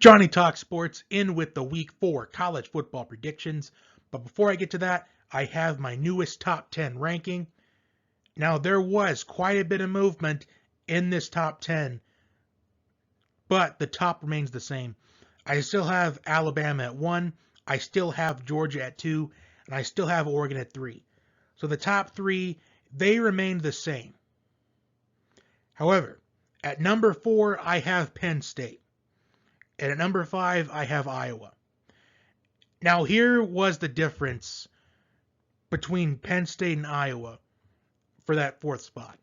Johnny Talk Sports in with the Week 4 college football predictions. But before I get to that, I have my newest top 10 ranking. Now, there was quite a bit of movement in this top 10, but the top remains the same. I still have Alabama at 1, I still have Georgia at 2, and I still have Oregon at 3. So the top 3, they remain the same. However, at number 4, I have Penn State. And at number 5, I have Iowa. Now, here was the difference between Penn State and Iowa for that 4th spot.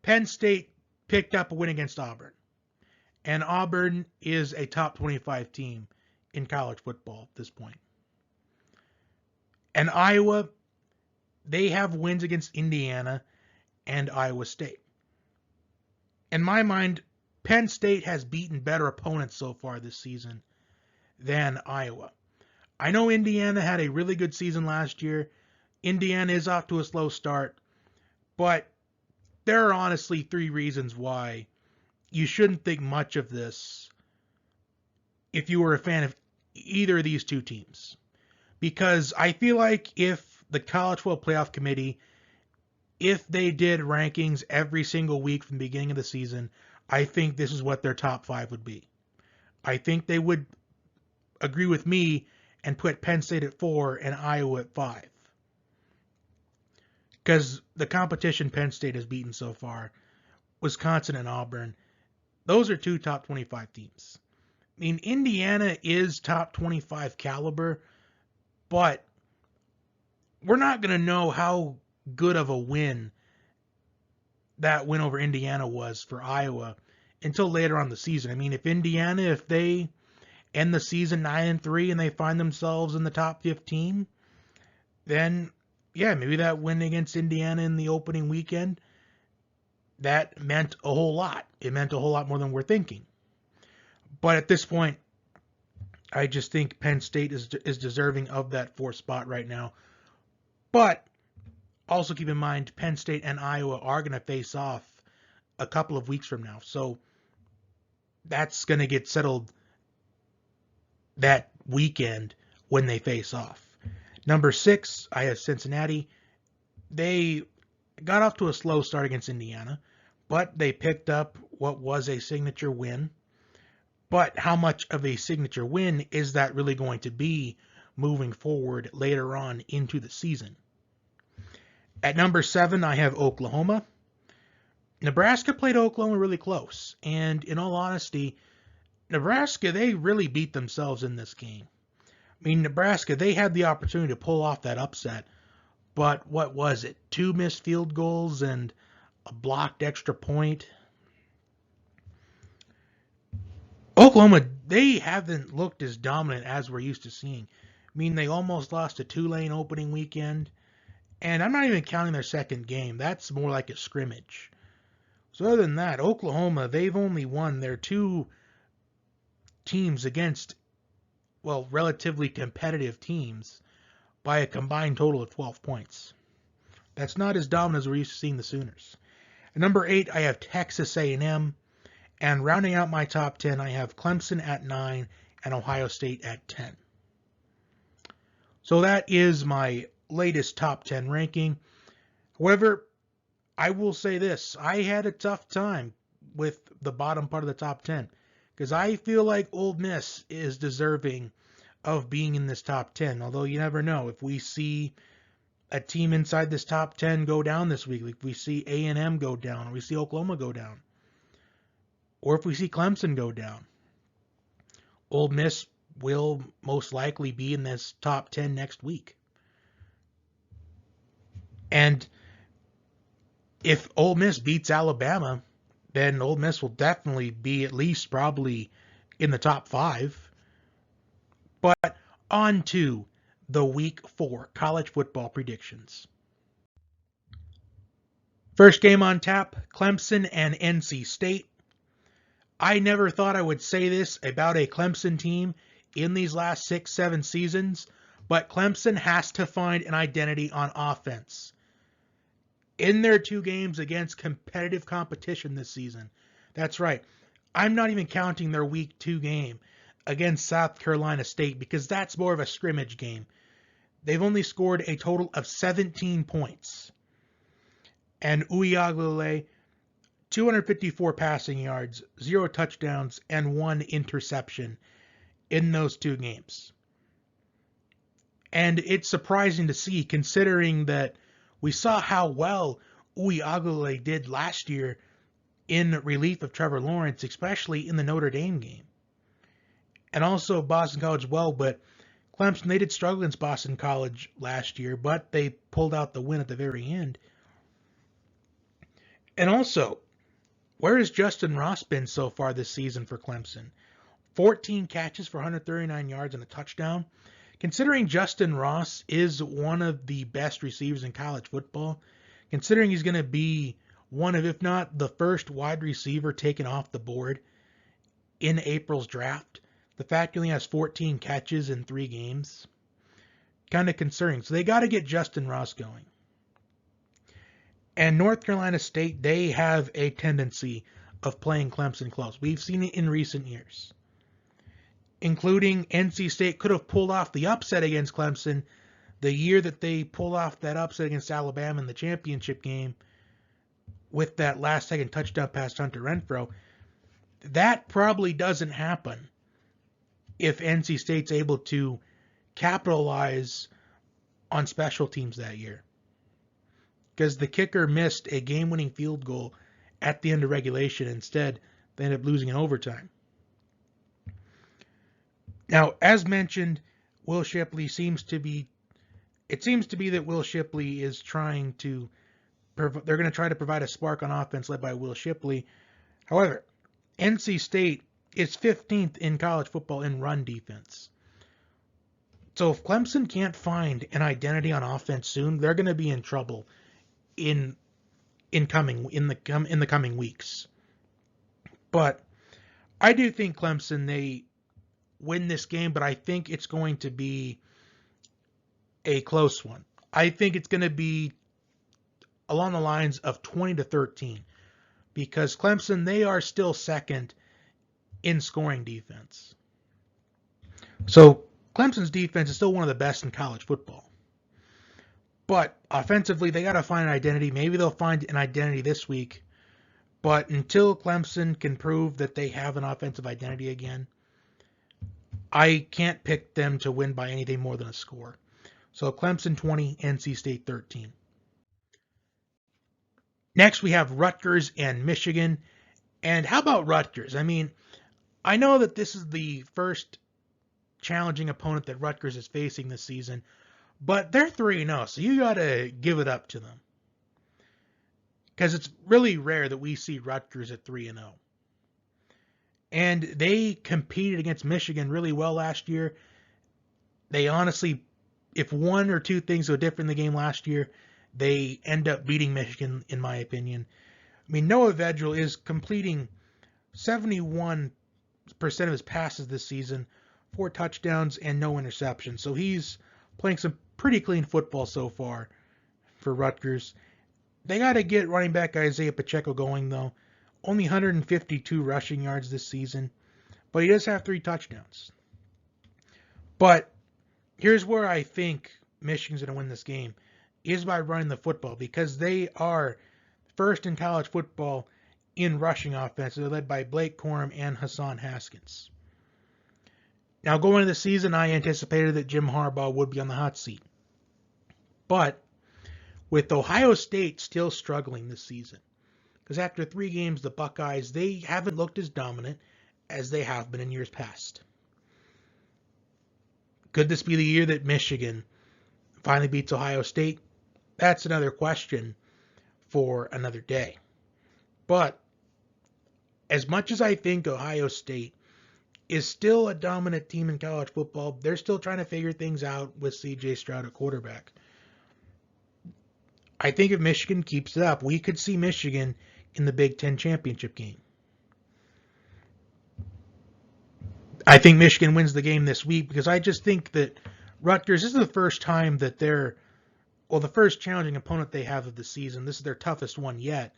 Penn State picked up a win against Auburn. And Auburn is a top 25 team in college football at this point. And Iowa, they have wins against Indiana and Iowa State. In my mind, Penn State has beaten better opponents so far this season than Iowa. I know Indiana had a really good season last year. Indiana is off to a slow start. But there are honestly 3 reasons why you shouldn't think much of this if you were a fan of either of these 2 teams. Because I feel like if the College Football Playoff Committee, if they did rankings every single week from the beginning of the season, I think this is what their top 5 would be. I think they would agree with me and put Penn State at 4 and Iowa at 5. Because the competition Penn State has beaten so far, Wisconsin and Auburn, those are 2 top 25 teams. I mean, Indiana is top 25 caliber, but we're not going to know how good of a win that win over Indiana was for Iowa until later on in the season. I mean, if Indiana, if they end the season 9-3 and they find themselves in the top 15, then yeah, maybe that win against Indiana in the opening weekend, that meant a whole lot. It meant a whole lot more than we're thinking. But at this point, I just think Penn State is deserving of that 4th spot right now. But also keep in mind, Penn State and Iowa are going to face off a couple of weeks from now. So that's going to get settled that weekend when they face off. Number 6, I have Cincinnati. They got off to a slow start against Indiana, but they picked up what was a signature win. But how much of a signature win is that really going to be moving forward later on into the season? At number 7, I have Oklahoma. Nebraska played Oklahoma really close. And in all honesty, Nebraska, they really beat themselves in this game. I mean, Nebraska, they had the opportunity to pull off that upset. But what was it? 2 missed field goals and a blocked extra point. Oklahoma, they haven't looked as dominant as we're used to seeing. I mean, they almost lost to Tulane opening weekend. And I'm not even counting their second game. That's more like a scrimmage. So other than that, Oklahoma, they've only won their 2 teams against, well, relatively competitive teams by a combined total of 12 points. That's not as dominant as we're used to seeing the Sooners. At number 8, I have Texas A&M. And rounding out my top 10, I have Clemson at 9 and Ohio State at 10. So that is my latest top 10 ranking. However, I will say this. I had a tough time with the bottom part of the top 10 because I feel like Ole Miss is deserving of being in this top 10. Although you never know. If we see a team inside this top 10 go down this week, like we see A&M go down, or we see Oklahoma go down, or if we see Clemson go down, Ole Miss will most likely be in this top 10 next week. And if Ole Miss beats Alabama, then Ole Miss will definitely be at least probably in the top 5. But on to the Week 4 college football predictions. First game on tap, Clemson and NC State. I never thought I would say this about a Clemson team in these last 6-7 seasons, but Clemson has to find an identity on offense. In their 2 games against competitive competition this season. That's right. I'm not even counting their week 2 game. against South Carolina State because that's more of a scrimmage game. They've only scored a total of 17 points. And Uiagalelei, 254 passing yards, 0 touchdowns, and 1 interception in those 2 games. And it's surprising to see, considering that we saw how well Uiagalelei did last year in relief of Trevor Lawrence, especially in the Notre Dame game. And also Boston College well, but Clemson, they did struggle against Boston College last year, but they pulled out the win at the very end. And also, where has Justin Ross been so far this season for Clemson? 14 catches for 139 yards and a touchdown. Considering Justin Ross is one of the best receivers in college football, considering he's going to be one of, if not the first wide receiver taken off the board in April's draft, the fact he only has 14 catches in 3 games, kind of concerning. So they got to get Justin Ross going. And North Carolina State, they have a tendency of playing Clemson close. We've seen it in recent years, including NC State could have pulled off the upset against Clemson the year that they pulled off that upset against Alabama in the championship game with that last-second touchdown pass to Hunter Renfrow. That probably doesn't happen if NC State's able to capitalize on special teams that year, because the kicker missed a game-winning field goal at the end of regulation. Instead, they ended up losing in overtime. Now, as mentioned, Will Shipley seems to be that Will Shipley is trying to, they're going to try to provide a spark on offense led by Will Shipley. However, NC State is 15th in college football in run defense. So if Clemson can't find an identity on offense soon, they're going to be in trouble in the coming weeks. But I do think Clemson, they win this game, but I think it's going to be a close one. I think it's going to be along the lines of 20-13 because Clemson, they are still second in scoring defense. So Clemson's defense is still one of the best in college football. But offensively, they got to find an identity. Maybe they'll find an identity this week. But until Clemson can prove that they have an offensive identity again, I can't pick them to win by anything more than a score. So Clemson 20, NC State 13. Next, we have Rutgers and Michigan. And how about Rutgers? I mean, I know that this is the first challenging opponent that Rutgers is facing this season, but they're 3-0, so you got to give it up to them. Because it's really rare that we see Rutgers at 3-0. And they competed against Michigan really well last year. They honestly, if one or two things go different in the game last year, they end up beating Michigan, in my opinion. I mean, Noah Vedral is completing 71% of his passes this season, 4 touchdowns and no interceptions. So he's playing some pretty clean football so far for Rutgers. They got to get running back Isaiah Pacheco going, though. Only 152 rushing yards this season, but he does have 3 touchdowns. But here's where I think Michigan's going to win this game, is by running the football, because they are first in college football in rushing offense. They're led by Blake Corum and Hassan Haskins. Now, going into the season, I anticipated that Jim Harbaugh would be on the hot seat. But with Ohio State still struggling this season, because after 3 games, the Buckeyes, they haven't looked as dominant as they have been in years past. Could this be the year that Michigan finally beats Ohio State? That's another question for another day. But as much as I think Ohio State is still a dominant team in college football, they're still trying to figure things out with C.J. Stroud at quarterback. I think if Michigan keeps it up, we could see Michigan in the Big Ten championship game. I think Michigan wins the game this week because I just think that Rutgers, this is the first time that the first challenging opponent they have of the season. This is their toughest one yet.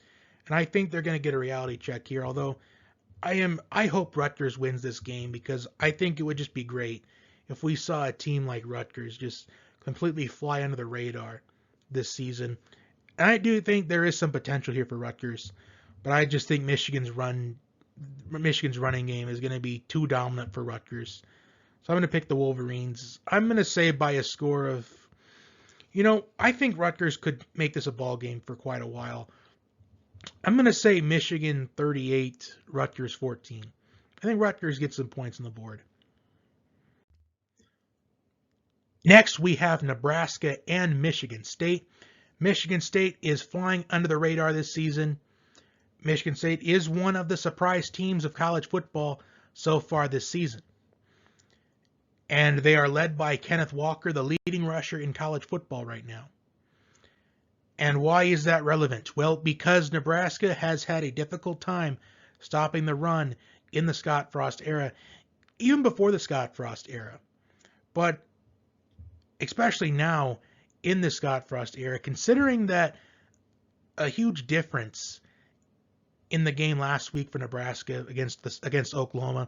And I think they're going to get a reality check here, although I hope Rutgers wins this game because I think it would just be great if we saw a team like Rutgers just completely fly under the radar this season. And I do think there is some potential here for Rutgers, but I just think Michigan's running game is going to be too dominant for Rutgers. So I'm going to pick the Wolverines. I'm going to say by a score of, I think Rutgers could make this a ball game for quite a while. I'm going to say Michigan 38, Rutgers 14. I think Rutgers gets some points on the board. Next, we have Nebraska and Michigan State. Michigan State is flying under the radar this season. Michigan State is one of the surprise teams of college football so far this season. And they are led by Kenneth Walker, the leading rusher in college football right now. And why is that relevant? Well, because Nebraska has had a difficult time stopping the run in the Scott Frost era, even before the Scott Frost era. But especially now in the Scott Frost era, considering that a huge difference in the game last week for Nebraska against Oklahoma,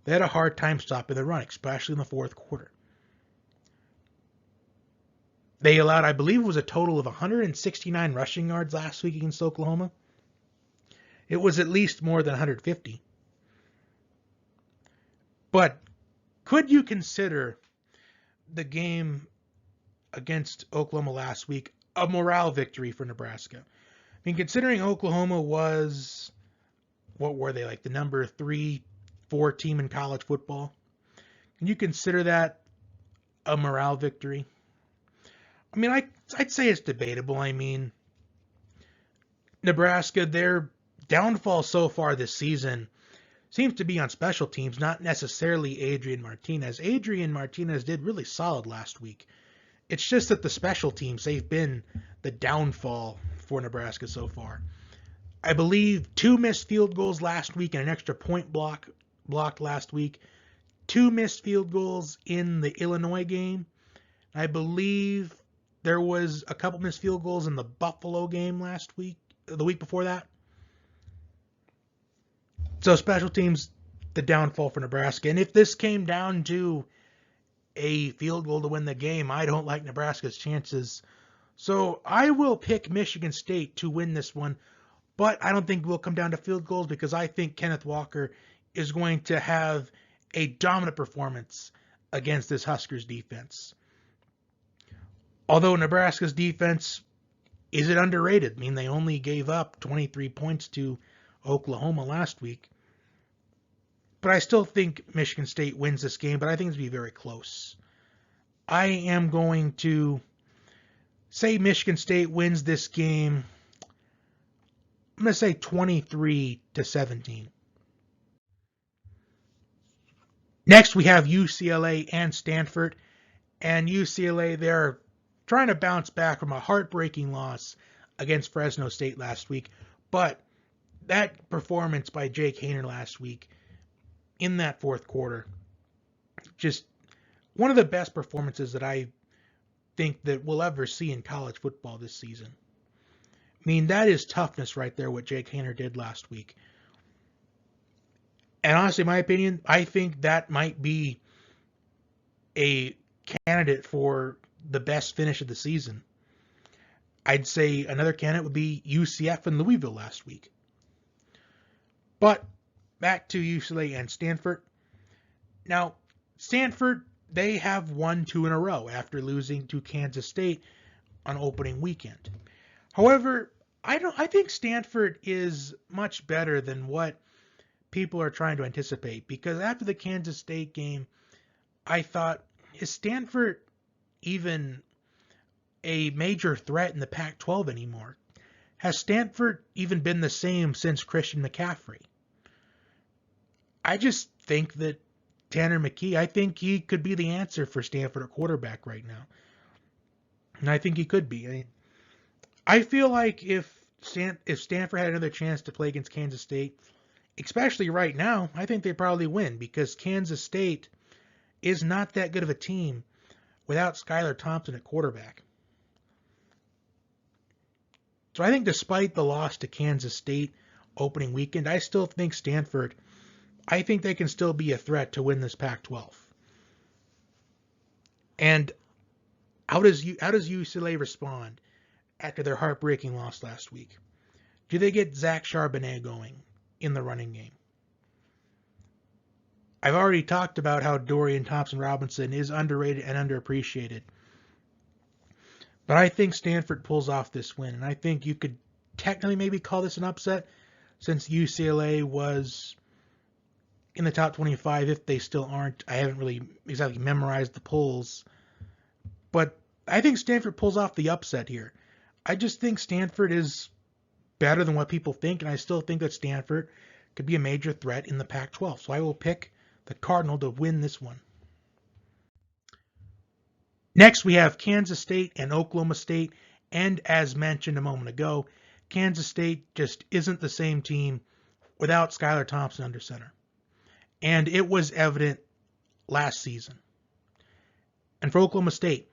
they had a hard time stopping the run, especially in the fourth quarter. They allowed, I believe it was a total of 169 rushing yards last week against Oklahoma. It was at least more than 150. But could you consider the game against Oklahoma last week a morale victory for Nebraska? I mean, considering Oklahoma was, what were they, like the number 3-4 team in college football? Can you consider that a morale victory? I mean, I'd say it's debatable. I mean, Nebraska, their downfall so far this season seems to be on special teams, not necessarily Adrian Martinez. Adrian Martinez did really solid last week. It's just that the special teams, they've been the downfall for Nebraska so far. I believe 2 missed field goals last week and an extra point blocked last week. 2 missed field goals in the Illinois game. I believe there was a couple missed field goals in the Buffalo game last week, the week before that. So special teams, the downfall for Nebraska. And if this came down to a field goal to win the game, I don't like Nebraska's chances. So I will pick Michigan State to win this one, but I don't think we'll come down to field goals because I think Kenneth Walker is going to have a dominant performance against this Huskers defense. Although Nebraska's defense, is it underrated? I mean, they only gave up 23 points to Oklahoma last week. But I still think Michigan State wins this game, but I think it's going to be very close. I am going to say Michigan State wins this game. I'm going to say 23-17. Next, we have UCLA and Stanford. And UCLA, they're trying to bounce back from a heartbreaking loss against Fresno State last week. But that performance by Jake Haener last week in that fourth quarter, just one of the best performances that I think that we'll ever see in college football this season. I mean, that is toughness right there, what Jake Haener did last week. And honestly, in my opinion, I think that might be a candidate for the best finish of the season. I'd say another candidate would be UCF and Louisville last week. But back to UCLA and Stanford. Now, Stanford, they have won 2 in a row after losing to Kansas State on opening weekend. However, I think Stanford is much better than what people are trying to anticipate, because after the Kansas State game, I thought, is Stanford even a major threat in the Pac-12 anymore? Has Stanford even been the same since Christian McCaffrey? I just think that Tanner McKee, I think he could be the answer for Stanford at quarterback right now. And I think he could be. I feel like if Stanford had another chance to play against Kansas State, especially right now, I think they probably win, because Kansas State is not that good of a team without Skylar Thompson at quarterback. So I think despite the loss to Kansas State opening weekend, I still think Stanford, I think they can still be a threat to win this Pac-12. And how does UCLA respond after their heartbreaking loss last week? Do they get Zach Charbonnet going in the running game? I've already talked about how Dorian Thompson-Robinson is underrated and underappreciated. But I think Stanford pulls off this win, and I think you could technically maybe call this an upset since UCLA was in the top 25, if they still aren't. I haven't really exactly memorized the polls. But I think Stanford pulls off the upset here. I just think Stanford is better than what people think, and I still think that Stanford could be a major threat in the Pac-12. So I will pick the Cardinal to win this one. Next, we have Kansas State and Oklahoma State. And as mentioned a moment ago, Kansas State just isn't the same team without Skylar Thompson under center. And it was evident last season. And for Oklahoma State,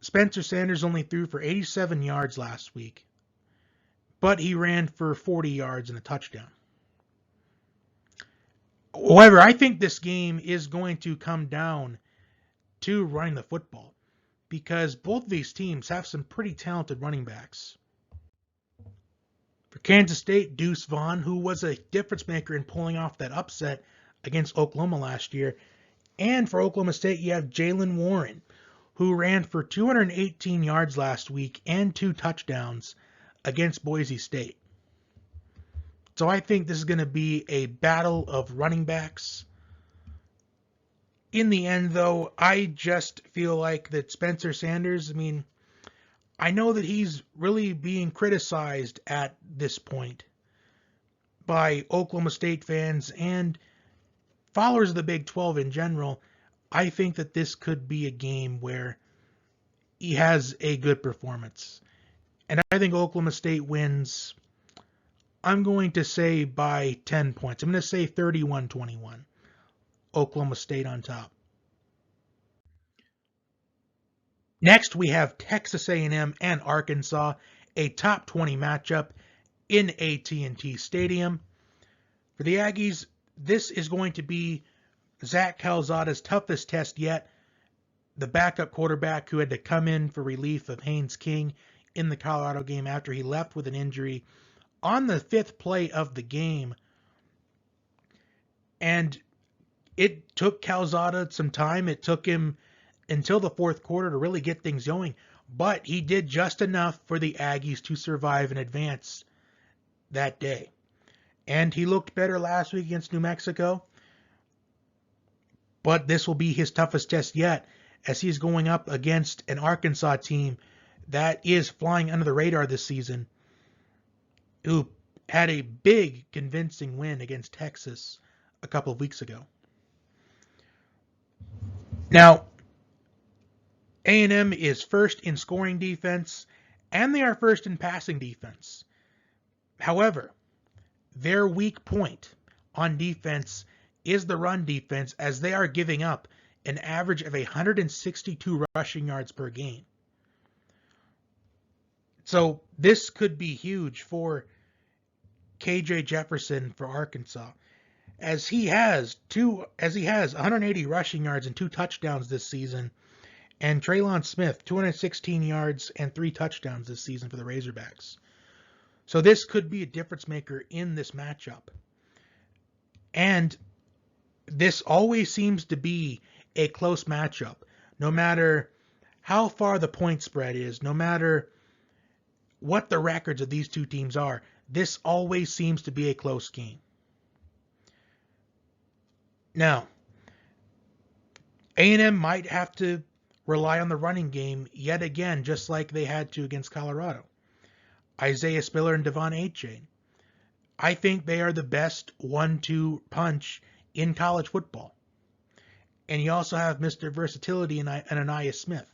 Spencer Sanders only threw for 87 yards last week, but he ran for 40 yards and a touchdown. However, I think this game is going to come down to running the football because both of these teams have some pretty talented running backs. For Kansas State, Deuce Vaughn, who was a difference maker in pulling off that upset against Oklahoma last year. And for Oklahoma State, you have Jaylen Warren, who ran for 218 yards last week and 2 touchdowns against Boise State. So I think this is going to be a battle of running backs. In the end, though, I just feel like that Spencer Sanders, I know that he's really being criticized at this point by Oklahoma State fans and followers of the Big 12 in general. I think that this could be a game where he has a good performance. And I think Oklahoma State wins, I'm going to say by 10 points. I'm going to say 31-21. Oklahoma State on top. Next, we have Texas A&M and Arkansas, a top 20 matchup in AT&T Stadium. For the Aggies, this is going to be Zach Calzada's toughest test yet. The backup quarterback who had to come in for relief of Haynes King in the Colorado game after he left with an injury on the 5th play of the game. And it took Calzada some time. It took him until the 4th quarter to really get things going. But he did just enough for the Aggies to survive and advance that day. And he looked better last week against New Mexico. But this will be his toughest test yet, as he's going up against an Arkansas team that is flying under the radar this season, who had a big, convincing win against Texas a couple of weeks ago. Now, A&M is first in scoring defense, and they are first in passing defense. However, their weak point on defense is the run defense, as they are giving up an average of 162 rushing yards per game. So this could be huge for KJ Jefferson for Arkansas, as he has 180 rushing yards and 2 touchdowns this season, and Traylon Smith 216 yards and 3 touchdowns this season for the Razorbacks. So this could be a difference maker in this matchup. And this always seems to be a close matchup, no matter how far the point spread is, no matter what the records of these two teams are. This always seems to be a close game. Now, A&M might have to rely on the running game yet again, just like they had to against Colorado. Isaiah Spiller and Devon Achane. I think they are the best 1-2 punch in college football. And you also have Mr. Versatility and Ananias Smith.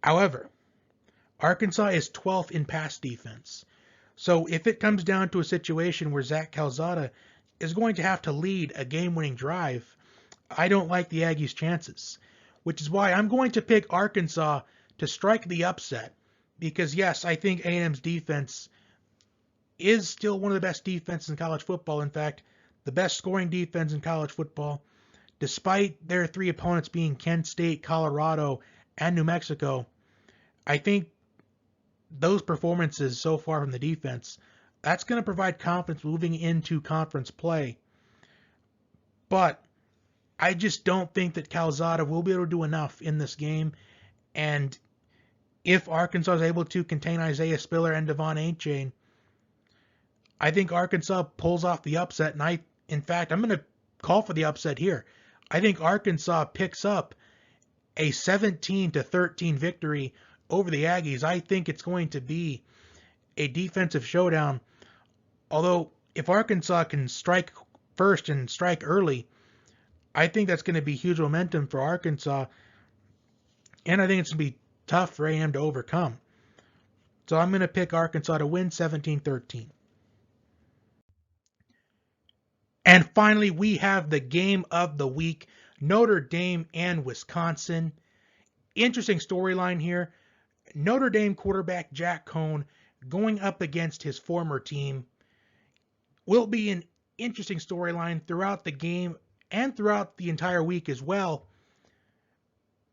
However, Arkansas is 12th in pass defense. So if it comes down to a situation where Zach Calzada is going to have to lead a game-winning drive, I don't like the Aggies' chances, which is why I'm going to pick Arkansas to strike the upset. Because yes, I think A&M's defense is still one of the best defenses in college football. In fact, the best scoring defense in college football, despite their three opponents being Kent State, Colorado, and New Mexico. I think those performances so far from the defense, that's going to provide confidence moving into conference play. But I just don't think that Calzada will be able to do enough in this game. And if Arkansas is able to contain Isaiah Spiller and Devon Achane, I think Arkansas pulls off the upset. And in fact, I'm going to call for the upset here. I think Arkansas picks up a 17-13 victory over the Aggies. I think it's going to be a defensive showdown. Although, if Arkansas can strike first and strike early, I think that's going to be huge momentum for Arkansas. And I think it's going to be tough for A&M to overcome. So I'm going to pick Arkansas to win 17-13. And finally, we have the game of the week, Notre Dame and Wisconsin. Interesting storyline here. Notre Dame quarterback Jack Cohn going up against his former team will be an interesting storyline throughout the game and throughout the entire week as well.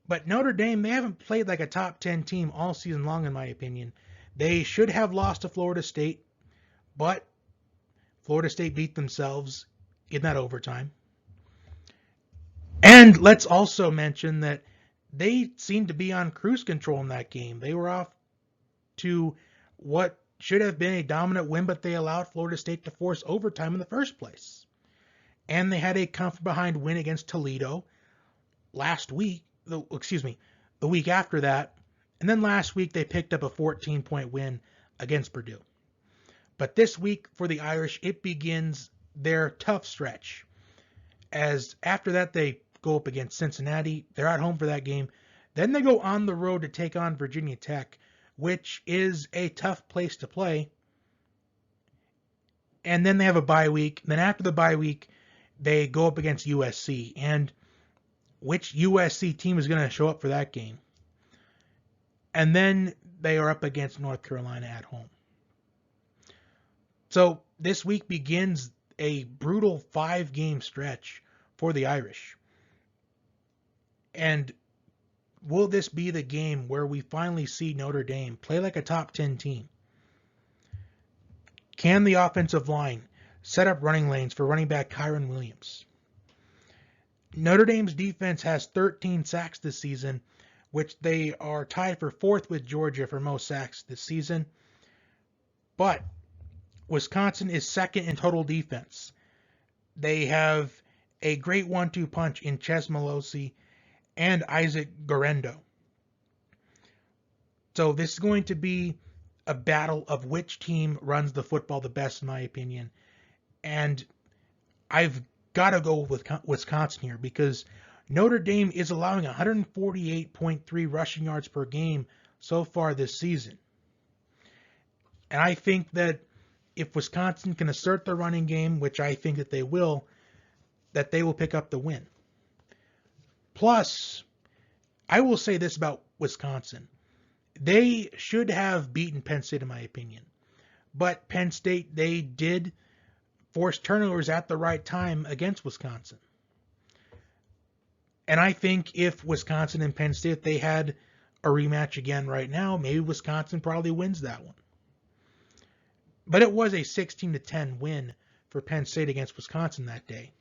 But Notre Dame, they haven't played like a top 10 team all season long, in my opinion. They should have lost to Florida State, but Florida State beat themselves in that overtime. And let's also mention that they seemed to be on cruise control in that game. They were off to what should have been a dominant win, but they allowed Florida State to force overtime in the first place. And they had a come-from-behind win against Toledo the week after that. And then last week they picked up a 14-point win against Purdue. But this week for the Irish, it begins their tough stretch. As after that they go up against Cincinnati. They're at home for that game. Then they go on the road to take on Virginia Tech, which is a tough place to play. And then they have a bye week. Then after the bye week, they go up against USC. And which USC team is going to show up for that game? And then they are up against North Carolina at home. So this week begins a brutal 5-game stretch for the Irish. And will this be the game where we finally see Notre Dame play like a top 10 team? Can the offensive line set up running lanes for running back Kyron Williams? Notre Dame's defense has 13 sacks this season, which they are tied for 4th with Georgia for most sacks this season. But Wisconsin is 2nd in total defense. They have a great 1-2 punch in Ches Malosi and Isaac Garendo. So this is going to be a battle of which team runs the football the best, in my opinion. And I've got to go with Wisconsin here because Notre Dame is allowing 148.3 rushing yards per game so far this season. And I think that if Wisconsin can assert their running game, which I think that they will pick up the win. Plus, I will say this about Wisconsin. They should have beaten Penn State, in my opinion. But Penn State, they did force turnovers at the right time against Wisconsin. And I think if Wisconsin and Penn State, if they had a rematch again right now, maybe Wisconsin probably wins that one. But it was a 16-10 win for Penn State against Wisconsin that day.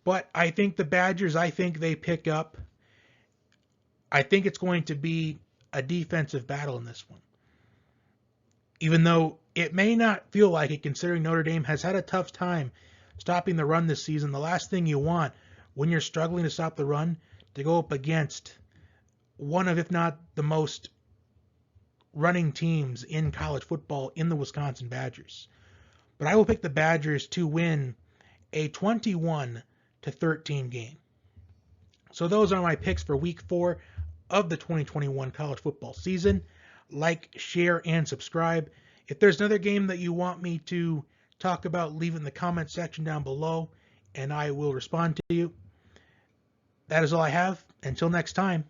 But I think the Badgers, they pick up. I think it's going to be a defensive battle in this one. Even though it may not feel like it, considering Notre Dame has had a tough time stopping the run this season. The last thing you want when you're struggling to stop the run, to go up against one of, if not the most running teams in college football in the Wisconsin Badgers. But I will pick the Badgers to win a 21-13 game. So those are my picks for week 4 of the 2021 college football season. Like, share, and subscribe. If there's another game that you want me to talk about, leave it in the comment section down below, and I will respond to you. That is all I have. Until next time.